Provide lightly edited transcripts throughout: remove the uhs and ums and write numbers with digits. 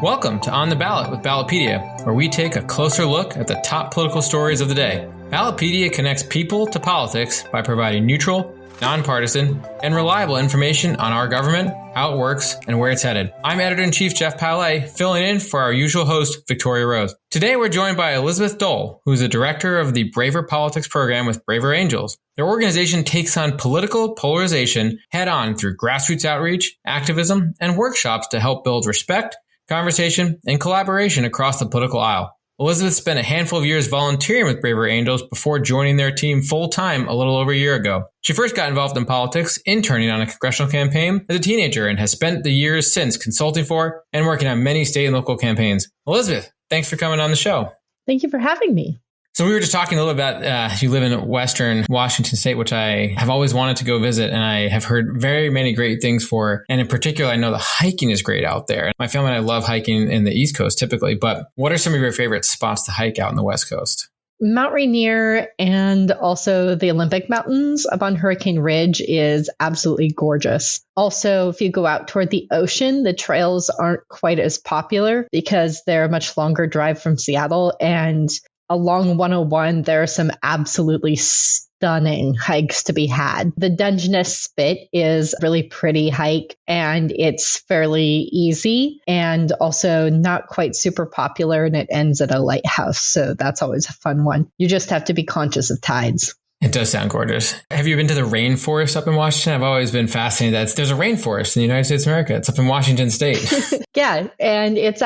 Welcome to On the Ballot with Ballotpedia, where we take a closer look at the top political stories of the day. Ballotpedia connects people to politics by providing neutral, nonpartisan, and reliable information on our government, how it works, and where it's headed. I'm Editor-in-Chief Jeff Palais, filling in for our usual host, Victoria Rose. Today, we're joined by Elizabeth Dole, who's the director of the Braver Politics program with Braver Angels. Their organization takes on political polarization head-on through grassroots outreach, activism, and workshops to help build respect, conversation, and collaboration across the political aisle. Elizabeth spent a handful of years volunteering with Braver Angels before joining their team full-time a little over a year ago. She first got involved in politics, interning on a congressional campaign as a teenager, and has spent the years since consulting for and working on many state and local campaigns. Elizabeth, thanks for coming on the show. Thank you for having me. So we were just talking a little bit about you live in Western Washington State, which I have always wanted to go visit, and I have heard very many great things for. And in particular, I know the hiking is great out there. My family and I love hiking in the East Coast typically, but what are some of your favorite spots to hike out in the West Coast? Mount Rainier and also the Olympic Mountains up on Hurricane Ridge is absolutely gorgeous. Also, if you go out toward the ocean, the trails aren't quite as popular because they're a much longer drive from Seattle, and along 101, there are some absolutely stunning hikes to be had. The Dungeness Spit is a really pretty hike, and it's fairly easy and also not quite super popular, and it ends at a lighthouse. So that's always a fun one. You just have to be conscious of tides. It does sound gorgeous. Have you been to the rainforest up in Washington? I've always been fascinated that there's a rainforest in the United States of America. It's up in Washington State. Yeah, and it's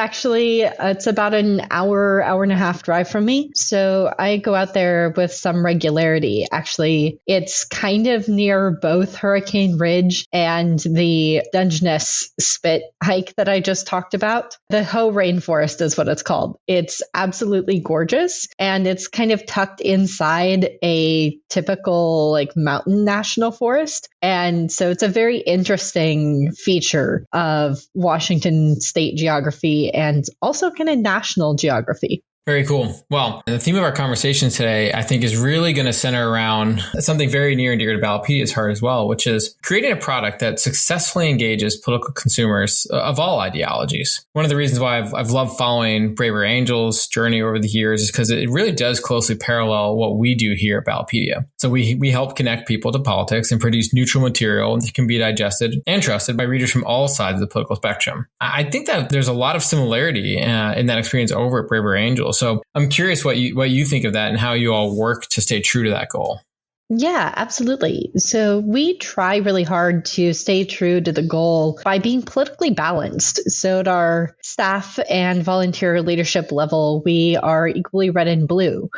about an hour and a half drive from me. So I go out there with some regularity. Actually, it's kind of near both Hurricane Ridge and the Dungeness Spit hike that I just talked about. The Hoh Rainforest is what it's called. It's absolutely gorgeous, and it's kind of tucked inside a typical mountain national forest. And so it's a very interesting feature of Washington state geography and also kind of national geography. Very cool. Well, the theme of our conversation today, I think, is really going to center around something very near and dear to Ballotpedia's heart as well, which is creating a product that successfully engages political consumers of all ideologies. One of the reasons why I've loved following Braver Angels' journey over the years is because it really does closely parallel what we do here at Ballotpedia. So we help connect people to politics and produce neutral material that can be digested and trusted by readers from all sides of the political spectrum. I think that there's a lot of similarity in that experience over at Braver Angels. So I'm curious what you think of that and how you all work to stay true to that goal. Yeah, absolutely. So we try really hard to stay true to the goal by being politically balanced. So at our staff and volunteer leadership level, we are equally red and blue,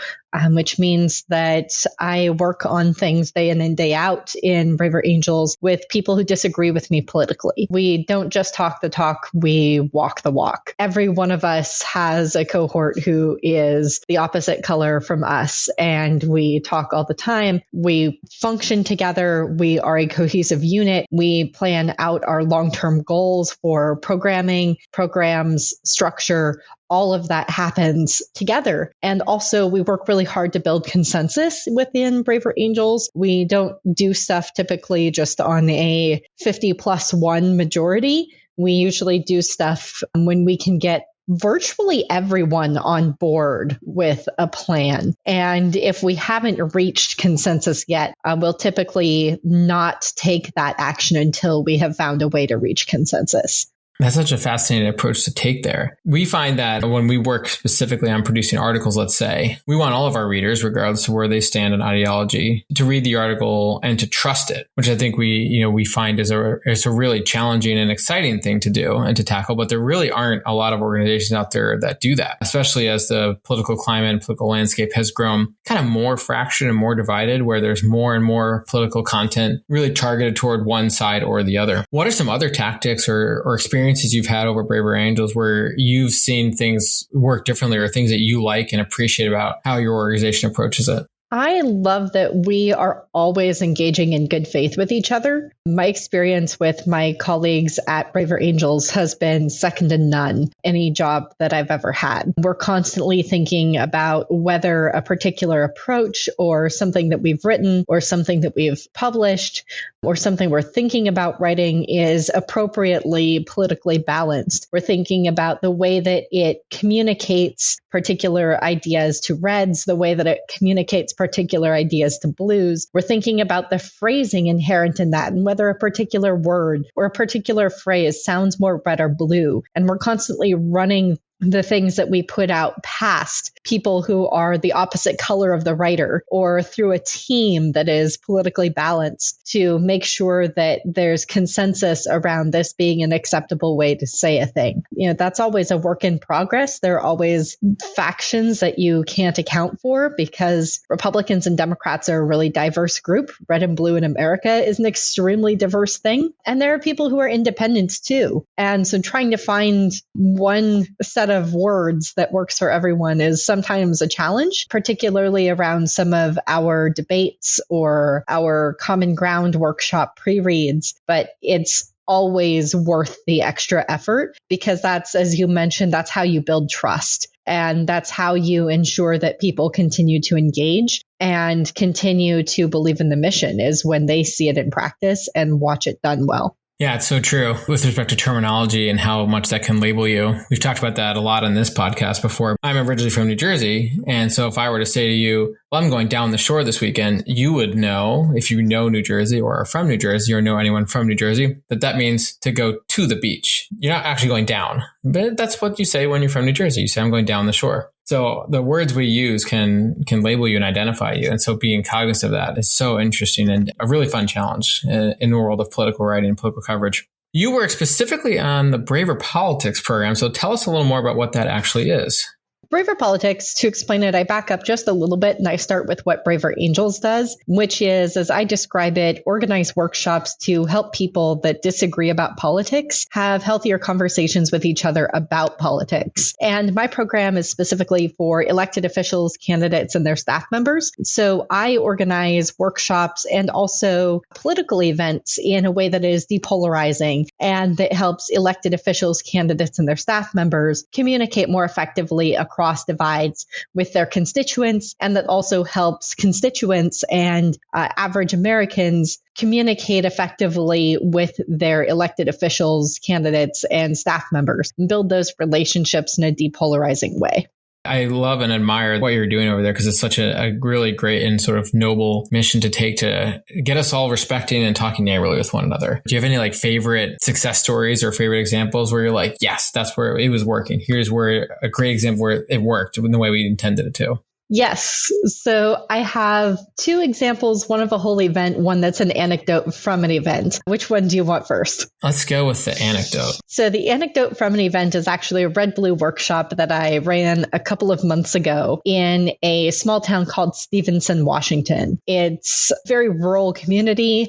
which means that I work on things day in and day out in Braver Angels with people who disagree with me politically. We don't just talk the talk, we walk the walk. Every one of us has a cohort who is the opposite color from us, and we talk all the time. We function together. We are a cohesive unit. We plan out our long-term goals for programming, programs, structure. All of that happens together. And also, we work really hard to build consensus within Braver Angels. We don't do stuff typically just on a 50+1 majority. We usually do stuff when we can get virtually everyone on board with a plan. And if we haven't reached consensus yet, we'll typically not take that action until we have found a way to reach consensus. That's such a fascinating approach to take there. We find that when we work specifically on producing articles, let's say, we want all of our readers, regardless of where they stand on ideology, to read the article and to trust it, which I think we find is a really challenging and exciting thing to do and to tackle. But there really aren't a lot of organizations out there that do that, especially as the political climate and political landscape has grown kind of more fractured and more divided, where there's more and more political content really targeted toward one side or the other. What are some other tactics or experiences you've had over Braver Angels where you've seen things work differently, or things that you like and appreciate about how your organization approaches it? I love that we are always engaging in good faith with each other. My experience with my colleagues at Braver Angels has been second to none, any job that I've ever had. We're constantly thinking about whether a particular approach or something that we've written or something that we've published or something we're thinking about writing is appropriately politically balanced. We're thinking about the way that it communicates particular ideas to reds, the way that it communicates particular ideas to blues. We're thinking about the phrasing inherent in that and whether a particular word or a particular phrase sounds more red or blue. And we're constantly running the things that we put out past people who are the opposite color of the writer or through a team that is politically balanced to make sure that there's consensus around this being an acceptable way to say a thing. That's always a work in progress. There are always factions that you can't account for because Republicans and Democrats are a really diverse group. Red and blue in America is an extremely diverse thing. And there are people who are independents too. And so trying to find one set of words that works for everyone is sometimes a challenge, particularly around some of our debates or our common ground workshop pre-reads, but it's always worth the extra effort because that's, as you mentioned, that's how you build trust. And that's how you ensure that people continue to engage and continue to believe in the mission is when they see it in practice and watch it done well. Yeah, it's so true with respect to terminology and how much that can label you. We've talked about that a lot on this podcast before. I'm originally from New Jersey. And so if I were to say to you, well, I'm going down the shore this weekend, you would know, if you know New Jersey or are from New Jersey or know anyone from New Jersey, that means to go to the beach. You're not actually going down, but that's what you say when you're from New Jersey. You say, I'm going down the shore. So the words we use can label you and identify you. And so being cognizant of that is so interesting and a really fun challenge in the world of political writing and political coverage. You work specifically on the Braver Politics program. So tell us a little more about what that actually is. Braver Politics, to explain it, I back up just a little bit and I start with what Braver Angels does, which is, as I describe it, organize workshops to help people that disagree about politics have healthier conversations with each other about politics. And my program is specifically for elected officials, candidates, and their staff members. So I organize workshops and also political events in a way that is depolarizing and that helps elected officials, candidates, and their staff members communicate more effectively across divides with their constituents, and that also helps constituents and average Americans communicate effectively with their elected officials, candidates, and staff members, and build those relationships in a depolarizing way. I love and admire what you're doing over there because it's such a really great and sort of noble mission to take to get us all respecting and talking neighborly with one another. Do you have any favorite success stories or favorite examples where you're like, yes, that's where it was working. Here's where a great example where it worked in the way we intended it to. Yes. So I have two examples, one of a whole event, one that's an anecdote from an event. Which one do you want first? Let's go with the anecdote. So the anecdote from an event is actually a red-blue workshop that I ran a couple of months ago in a small town called Stevenson, Washington. It's a very rural community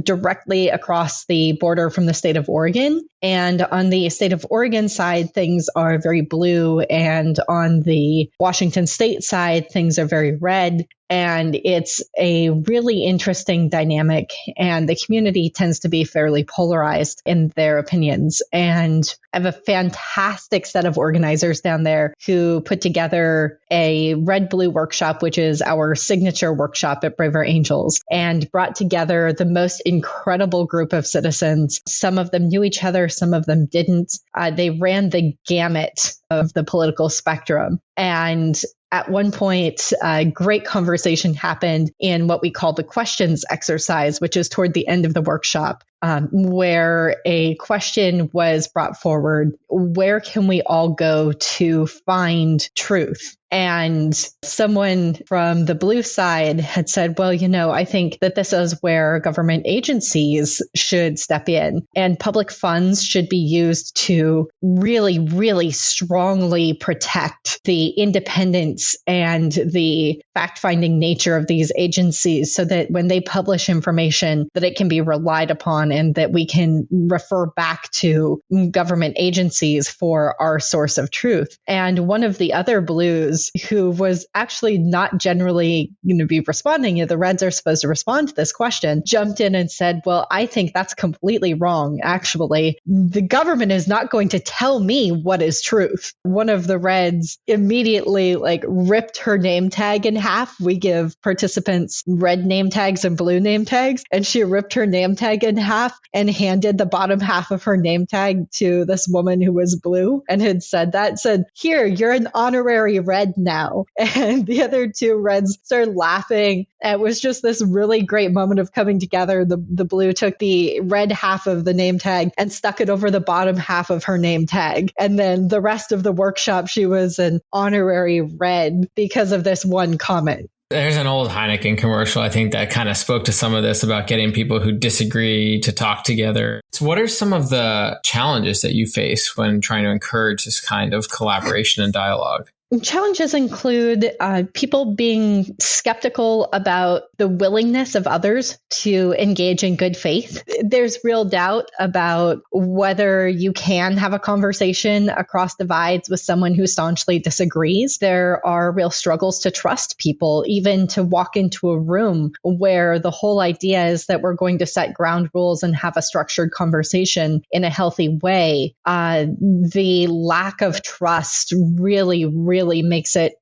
directly across the border from the state of Oregon. And on the state of Oregon side, things are very blue. And on the Washington state side, things are very red. And it's a really interesting dynamic. And the community tends to be fairly polarized in their opinions. And I have a fantastic set of organizers down there who put together a red-blue workshop, which is our signature workshop at Braver Angels, and brought together the most incredible group of citizens. Some of them knew each other, some of them didn't. They ran the gamut of the political spectrum. And at one point, a great conversation happened in what we call the questions exercise, which is toward the end of the workshop, where a question was brought forward. Where can we all go to find truth? And someone from the blue side had said, well, I think that this is where government agencies should step in and public funds should be used to really, really strongly protect the independence and the fact-finding nature of these agencies so that when they publish information, that it can be relied upon on and that we can refer back to government agencies for our source of truth. And one of the other blues who was actually not generally going to be responding, the reds are supposed to respond to this question, jumped in and said, well, I think that's completely wrong. Actually, the government is not going to tell me what is truth. One of the reds immediately ripped her name tag in half. We give participants red name tags and blue name tags, and she ripped her name tag in half and handed the bottom half of her name tag to this woman who was blue and had said, here, you're an honorary red now. And the other two reds started laughing. It was just this really great moment of coming together. The blue took the red half of the name tag and stuck it over the bottom half of her name tag. And then the rest of the workshop, she was an honorary red because of this one comment. There's an old Heineken commercial, I think, that kind of spoke to some of this about getting people who disagree to talk together. So what are some of the challenges that you face when trying to encourage this kind of collaboration and dialogue? Challenges include people being skeptical about the willingness of others to engage in good faith. There's real doubt about whether you can have a conversation across divides with someone who staunchly disagrees. There are real struggles to trust people, even to walk into a room where the whole idea is that we're going to set ground rules and have a structured conversation in a healthy way. The lack of trust really makes it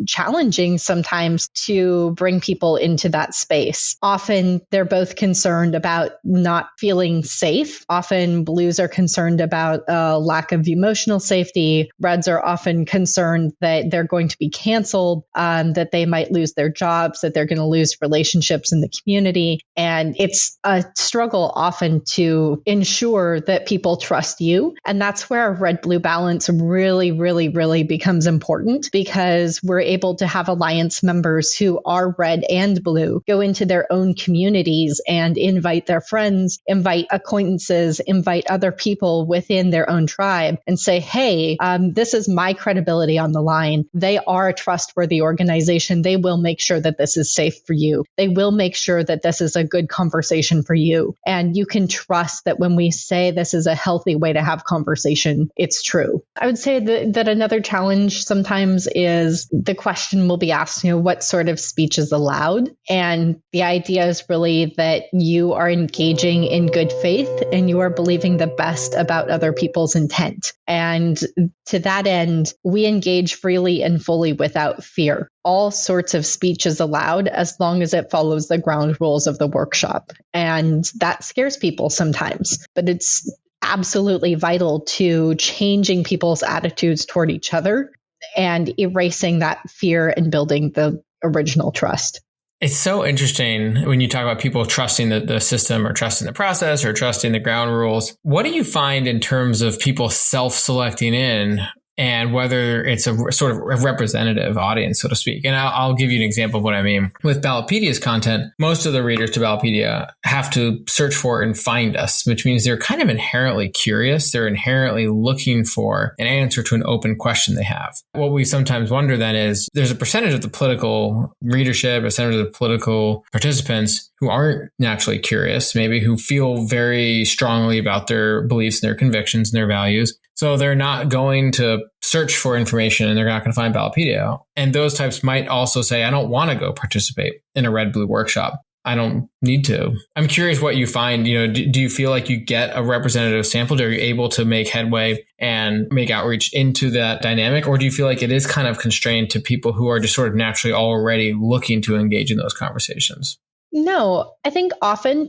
challenging sometimes to bring people into that space. Often they're both concerned about not feeling safe. Often blues are concerned about a lack of emotional safety. Reds are often concerned that they're going to be canceled, that they might lose their jobs, that they're going to lose relationships in the community. And it's a struggle often to ensure that people trust you. And that's where a red-blue balance really becomes important, because we're able to have alliance members who are red and blue go into their own communities and invite their friends, invite acquaintances, invite other people within their own tribe and say, hey, this is my credibility on the line. They are a trustworthy organization. They will make sure that this is safe for you. They will make sure that this is a good conversation for you. And you can trust that when we say this is a healthy way to have conversation, it's true. I would say that another challenge sometimes is the question will be asked, what sort of speech is allowed? And the idea is really that you are engaging in good faith and you are believing the best about other people's intent. And to that end, we engage freely and fully without fear. All sorts of speech is allowed as long as it follows the ground rules of the workshop. And that scares people sometimes, but it's absolutely vital to changing people's attitudes toward each other and erasing that fear and building the original trust. It's so interesting when you talk about people trusting the system or trusting the process or trusting the ground rules. What do you find in terms of people self-selecting in, and whether it's a sort of representative audience, so to speak? And I'll give you an example of what I mean. With Ballotpedia's content, most of the readers to Ballotpedia have to search for and find us, which means they're kind of inherently curious. They're inherently looking for an answer to an open question they have. What we sometimes wonder then is there's a percentage of the political readership, a percentage of the political participants who aren't naturally curious, maybe who feel very strongly about their beliefs and their convictions and their values. So they're not going to search for information and they're not going to find Ballotpedia. And those types might also say, I don't want to go participate in a red-blue workshop. I don't need to. I'm curious what you find. Do you feel like you get a representative sample? Are you able to make headway and make outreach into that dynamic? Or do you feel like it is kind of constrained to people who are just sort of naturally already looking to engage in those conversations? No, I think often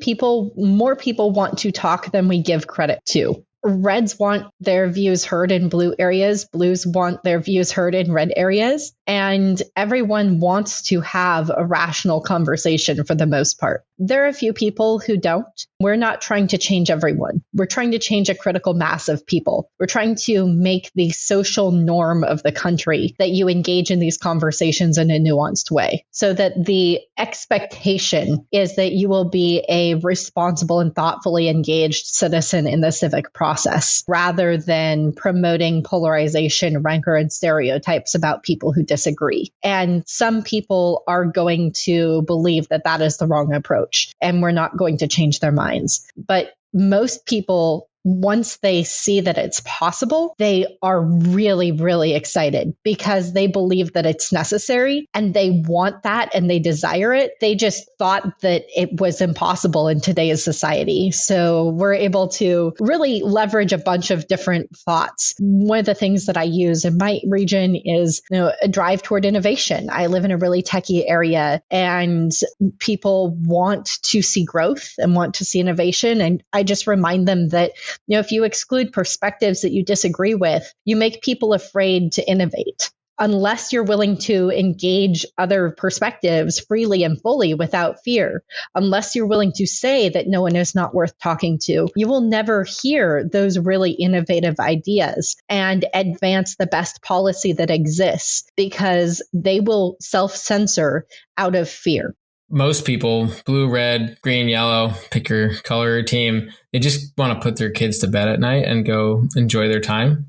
more people want to talk than we give credit to. Reds want their views heard in blue areas. Blues want their views heard in red areas. And everyone wants to have a rational conversation for the most part. There are a few people who don't. We're not trying to change everyone. We're trying to change a critical mass of people. We're trying to make the social norm of the country that you engage in these conversations in a nuanced way, so that the expectation is that you will be a responsible and thoughtfully engaged citizen in the civic process, rather than promoting polarization, rancor, and stereotypes about people who disagree. And some people are going to believe that that is the wrong approach, and we're not going to change their minds. But most people, once they see that it's possible, they are really, really excited because they believe that it's necessary and they want that and they desire it. They just thought that it was impossible in today's society. So we're able to really leverage a bunch of different thoughts. One of the things that I use in my region is, a drive toward innovation. I live in a really techie area and people want to see growth and want to see innovation. And I just remind them that if you exclude perspectives that you disagree with, you make people afraid to innovate. Unless you're willing to engage other perspectives freely and fully without fear, unless you're willing to say that no one is not worth talking to, you will never hear those really innovative ideas and advance the best policy that exists because they will self-censor out of fear. Most people, blue, red, green, yellow, pick your color or team, they just want to put their kids to bed at night and go enjoy their time,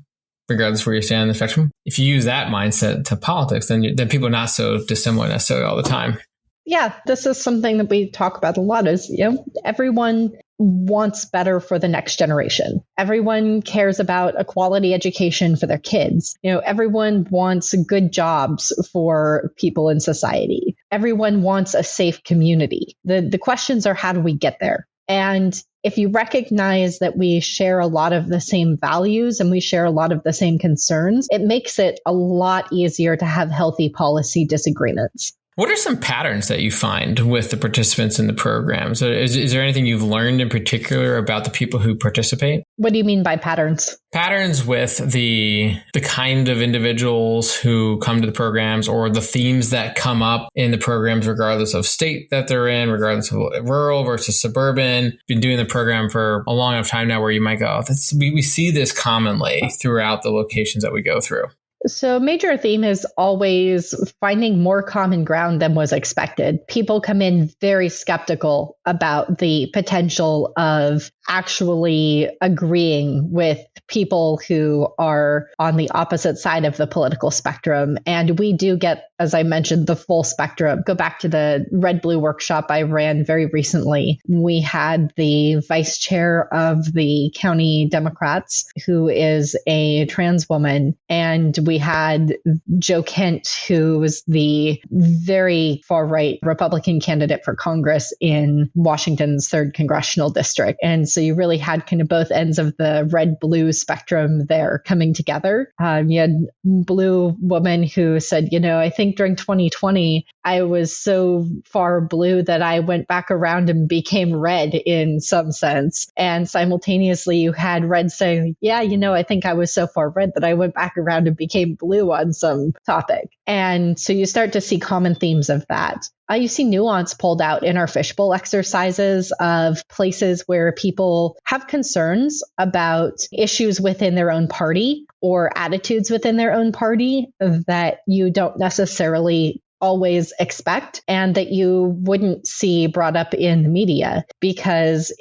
regardless where you stand on the spectrum. If you use that mindset to politics, then people are not so dissimilar necessarily all the time. Yeah, this is something that we talk about a lot is, everyone wants better for the next generation. Everyone cares about a quality education for their kids. Everyone wants good jobs for people in society. Everyone wants a safe community. The questions are, how do we get there? And if you recognize that we share a lot of the same values and we share a lot of the same concerns, it makes it a lot easier to have healthy policy disagreements. What are some patterns that you find with the participants in the program? So is there anything you've learned in particular about the people who participate? What do you mean by patterns? Patterns with the kind of individuals who come to the programs or the themes that come up in the programs, regardless of state that they're in, regardless of rural versus suburban. Been doing the program for a long enough time now where you might go, we see this commonly throughout the locations that we go through. So major theme is always finding more common ground than was expected. People come in very skeptical about the potential of actually agreeing with people who are on the opposite side of the political spectrum. And we do get, as I mentioned, the full spectrum. Go back to the Red Blue workshop I ran very recently. We had the vice chair of the county Democrats, who is a trans woman, and we had Joe Kent, who was the very far-right Republican candidate for Congress in Washington's 3rd Congressional District. And so you really had kind of both ends of the red-blue spectrum there coming together. You had blue woman who said, I think during 2020, I was so far blue that I went back around and became red in some sense. And simultaneously, you had red saying, I think I was so far red that I went back around and became blue on some topic. And so you start to see common themes of that. You see nuance pulled out in our fishbowl exercises of places where people have concerns about issues within their own party or attitudes within their own party that you don't necessarily always expect and that you wouldn't see brought up in the media because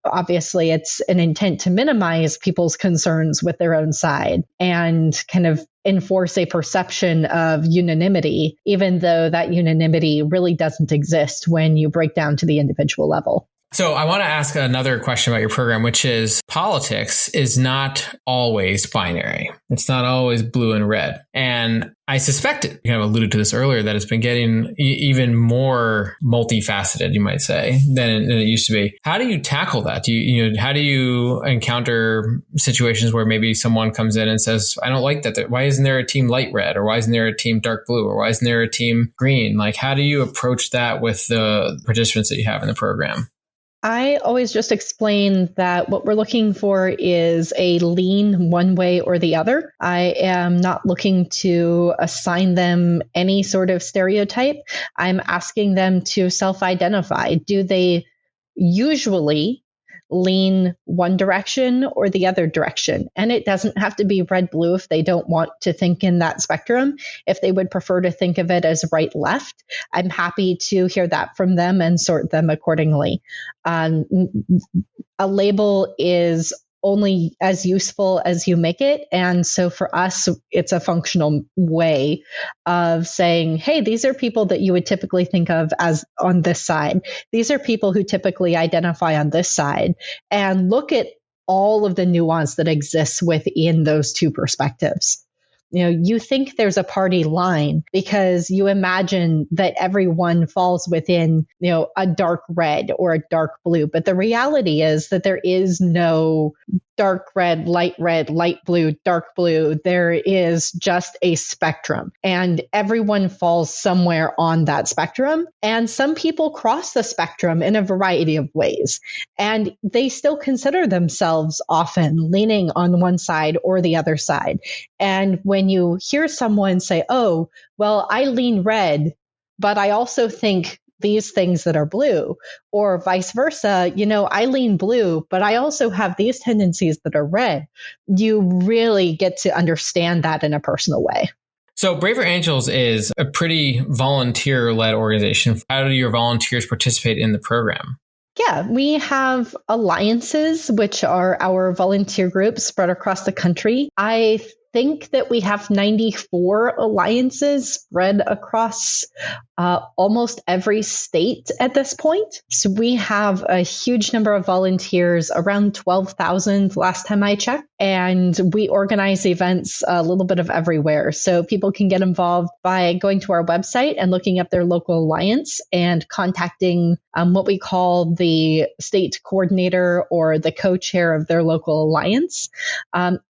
obviously it's an intent to minimize people's concerns with their own side and kind of enforce a perception of unanimity, even though that unanimity really doesn't exist when you break down to the individual level. So I want to ask another question about your program, which is politics is not always binary. It's not always blue and red. And I suspect, you kind of alluded to this earlier, that it's been getting even more multifaceted, you might say, than it used to be. How do you tackle that? How do you encounter situations where maybe someone comes in and says, I don't like that. Why isn't there a team light red? Or why isn't there a team dark blue? Or why isn't there a team green? Like, how do you approach that with the participants that you have in the program? I always just explain that what we're looking for is a lean one way or the other. I am not looking to assign them any sort of stereotype. I'm asking them to self-identify. Do they usually lean one direction or the other direction? And it doesn't have to be red blue if they don't want to think in that spectrum. If they would prefer to think of it as right left, I'm happy to hear that from them and sort them accordingly. A label is only as useful as you make it. And so for us, it's a functional way of saying, hey, these are people that you would typically think of as on this side. These are people who typically identify on this side, and look at all of the nuance that exists within those two perspectives. You think there's a party line because you imagine that everyone falls within, a dark red or a dark blue. But the reality is that there is no dark red, light blue, dark blue. There is just a spectrum, and everyone falls somewhere on that spectrum. And some people cross the spectrum in a variety of ways, and they still consider themselves often leaning on one side or the other side. And when you hear someone say, oh, well, I lean red, but I also think these things that are blue, or vice versa, I lean blue, but I also have these tendencies that are red, you really get to understand that in a personal way. So Braver Angels is a pretty volunteer-led organization. How do your volunteers participate in the program? Yeah, we have alliances, which are our volunteer groups spread across the country. I think that we have 94 alliances spread across almost every state at this point. So we have a huge number of volunteers, around 12,000 last time I checked. And we organize events a little bit of everywhere. So people can get involved by going to our website and looking up their local alliance and contacting what we call the state coordinator or the co-chair of their local alliance.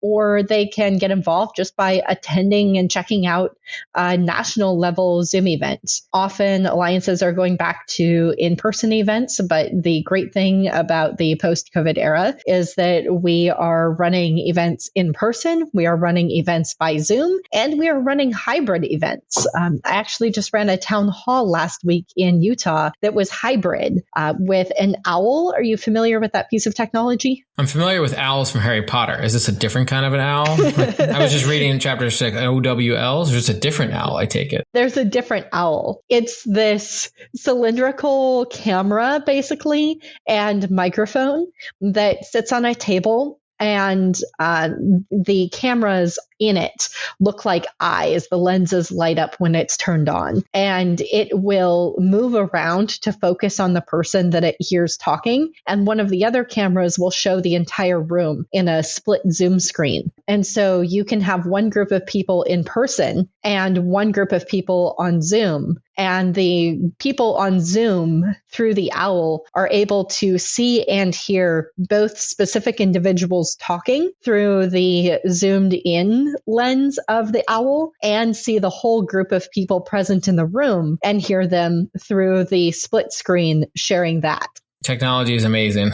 Or they can get involved just by attending and checking out a national level Zoom event. Often alliances are going back to in-person events, but the great thing about the post-COVID era is that we are running events in person, we are running events by Zoom, and we are running hybrid events. I actually just ran a town hall last week in Utah that was hybrid with an owl. Are you familiar with that piece of technology? I'm familiar with owls from Harry Potter. Is this a different kind of an owl? I was just reading in chapter 6, OWLs. There's a different owl, I take it. There's a different owl. It's this cylindrical camera, basically, and microphone that sits on a table. And the cameras in it look like eyes. The lenses light up when it's turned on, and it will move around to focus on the person that it hears talking. And one of the other cameras will show the entire room in a split Zoom screen. And so you can have one group of people in person and one group of people on Zoom. And the people on Zoom through the owl are able to see and hear both specific individuals talking through the zoomed in lens of the owl, and see the whole group of people present in the room and hear them through the split screen sharing that. Technology is amazing.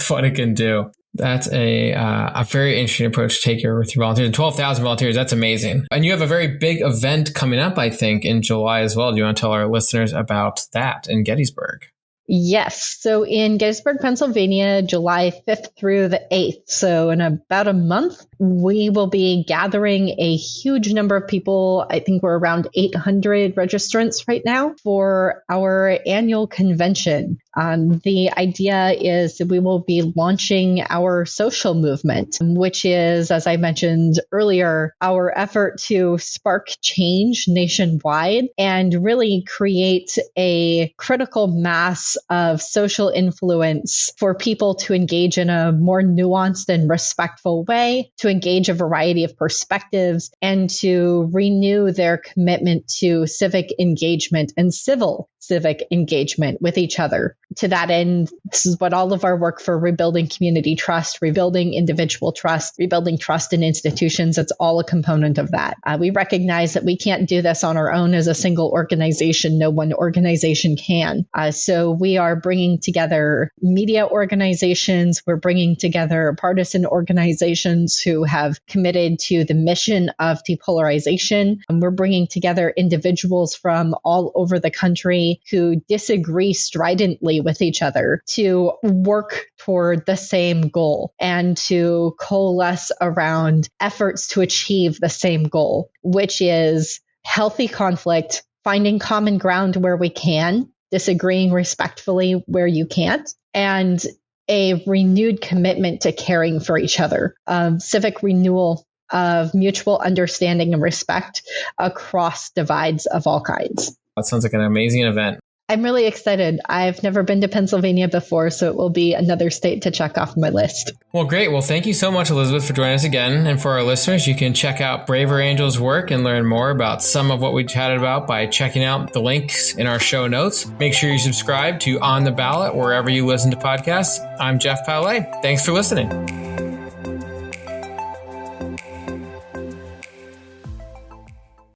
What it can do. That's a very interesting approach to take with your volunteers. 12,000 volunteers, that's amazing. And you have a very big event coming up, I think, in July as well. Do you want to tell our listeners about that in Gettysburg? Yes. So in Gettysburg, Pennsylvania, July 5th through the 8th. So in about a month, we will be gathering a huge number of people. I think we're around 800 registrants right now for our annual convention. The idea is that we will be launching our social movement, which is, as I mentioned earlier, our effort to spark change nationwide and really create a critical mass of social influence for people to engage in a more nuanced and respectful way, to engage a variety of perspectives, and to renew their commitment to civic engagement and civil civic engagement with each other. To that end, this is what all of our work for rebuilding community trust, rebuilding individual trust, rebuilding trust in institutions, it's all a component of that. We recognize that we can't do this on our own as a single organization. No one organization can. So we are bringing together media organizations. We're bringing together partisan organizations who have committed to the mission of depolarization. And we're bringing together individuals from all over the country who disagree stridently with each other to work toward the same goal and to coalesce around efforts to achieve the same goal, which is healthy conflict, finding common ground where we can, disagreeing respectfully where you can't, and a renewed commitment to caring for each other, civic renewal of mutual understanding and respect across divides of all kinds. That sounds like an amazing event. I'm really excited. I've never been to Pennsylvania before, so it will be another state to check off my list. Well, great. Well, thank you so much, Elizabeth, for joining us again. And for our listeners, you can check out Braver Angel's work and learn more about some of what we chatted about by checking out the links in our show notes. Make sure you subscribe to On the Ballot wherever you listen to podcasts. I'm Jeff Paulet. Thanks for listening.